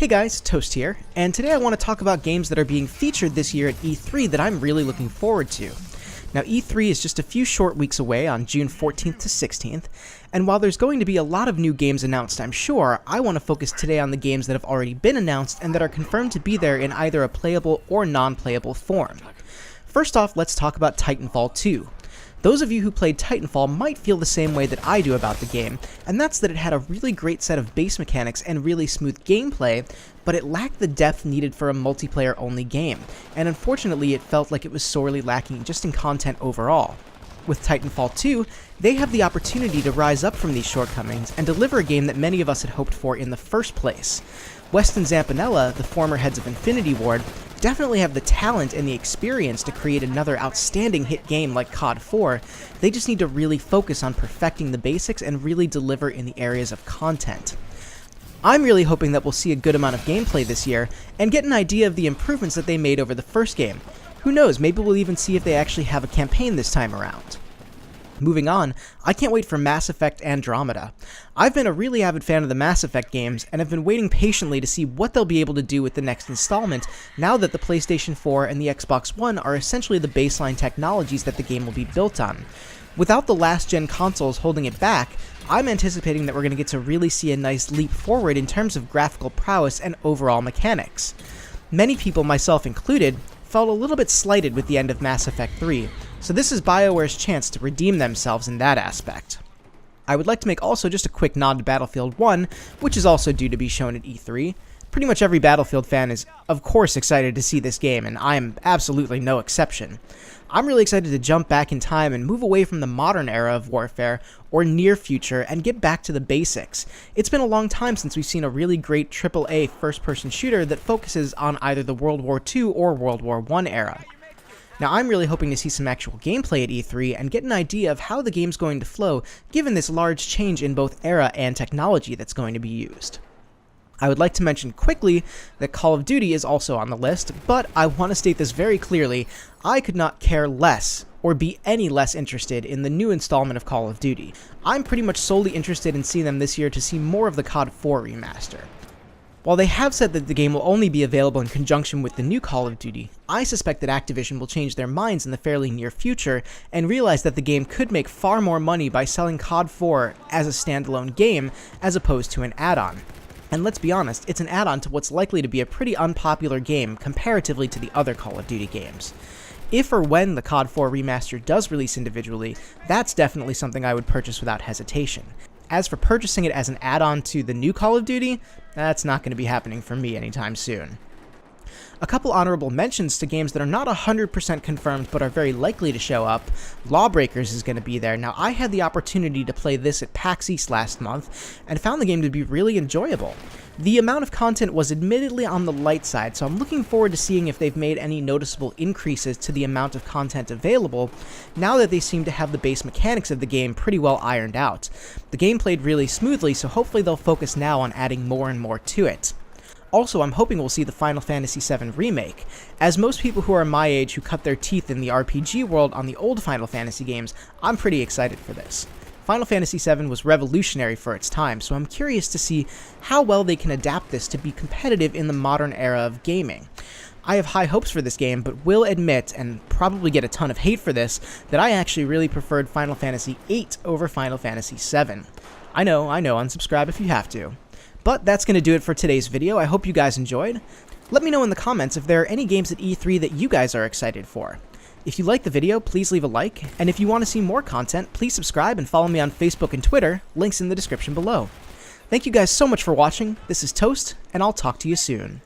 Hey guys, Toast here, and today I want to talk about games that are being featured this year at E3 that I'm really looking forward to. Now E3 is just a few short weeks away on June 14th to 16th, and while there's going to be a lot of new games announced I'm sure, I want to focus today on the games that have already been announced and that are confirmed to be there in either a playable or non-playable form. First off, let's talk about Titanfall 2. Those of you who played Titanfall might feel the same way that I do about the game, and that's that it had a really great set of base mechanics and really smooth gameplay, but it lacked the depth needed for a multiplayer-only game, and unfortunately it felt like it was sorely lacking just in content overall. With Titanfall 2, they have the opportunity to rise up from these shortcomings and deliver a game that many of us had hoped for in the first place. Weston Zampanella, the former heads of Infinity Ward, definitely have the talent and the experience to create another outstanding hit game like COD 4, they just need to really focus on perfecting the basics and really deliver in the areas of content. I'm really hoping that we'll see a good amount of gameplay this year, and get an idea of the improvements that they made over the first game. Who knows, maybe we'll even see if they actually have a campaign this time around. Moving on, I can't wait for Mass Effect Andromeda. I've been a really avid fan of the Mass Effect games, and have been waiting patiently to see what they'll be able to do with the next installment, now that the PlayStation 4 and the Xbox One are essentially the baseline technologies that the game will be built on. Without the last-gen consoles holding it back, I'm anticipating that we're going to get to really see a nice leap forward in terms of graphical prowess and overall mechanics. Many people, myself included, felt a little bit slighted with the end of Mass Effect 3, so this is BioWare's chance to redeem themselves in that aspect. I would like to make also just a quick nod to Battlefield 1, which is also due to be shown at E3. Pretty much every Battlefield fan is, of course, excited to see this game, and I am absolutely no exception. I'm really excited to jump back in time and move away from the modern era of warfare, or near future, and get back to the basics. It's been a long time since we've seen a really great AAA first-person shooter that focuses on either the World War II or World War I era. Now I'm really hoping to see some actual gameplay at E3 and get an idea of how the game's going to flow given this large change in both era and technology that's going to be used. I would like to mention quickly that Call of Duty is also on the list, but I want to state this very clearly, I could not care less or be any less interested in the new installment of Call of Duty. I'm pretty much solely interested in seeing them this year to see more of the COD 4 remaster. While they have said that the game will only be available in conjunction with the new Call of Duty, I suspect that Activision will change their minds in the fairly near future and realize that the game could make far more money by selling COD 4 as a standalone game as opposed to an add-on. And let's be honest, it's an add-on to what's likely to be a pretty unpopular game comparatively to the other Call of Duty games. If or when the COD 4 remaster does release individually, that's definitely something I would purchase without hesitation. As for purchasing it as an add-on to the new Call of Duty, that's not going to be happening for me anytime soon. A couple honorable mentions to games that are not 100% confirmed but are very likely to show up. Lawbreakers is going to be there. Now, I had the opportunity to play this at PAX East last month, and found the game to be really enjoyable. The amount of content was admittedly on the light side, so I'm looking forward to seeing if they've made any noticeable increases to the amount of content available, now that they seem to have the base mechanics of the game pretty well ironed out. The game played really smoothly, so hopefully they'll focus now on adding more and more to it. Also, I'm hoping we'll see the Final Fantasy VII Remake. As most people who are my age who cut their teeth in the RPG world on the old Final Fantasy games, I'm pretty excited for this. Final Fantasy VII was revolutionary for its time, so I'm curious to see how well they can adapt this to be competitive in the modern era of gaming. I have high hopes for this game, but will admit, and probably get a ton of hate for this, that I actually really preferred Final Fantasy VIII over Final Fantasy VII. I know, unsubscribe if you have to. But that's going to do it for today's video. I hope you guys enjoyed. Let me know in the comments if there are any games at E3 that you guys are excited for. If you liked the video, please leave a like, and if you want to see more content, please subscribe and follow me on Facebook and Twitter, links in the description below. Thank you guys so much for watching, this is Toast, and I'll talk to you soon.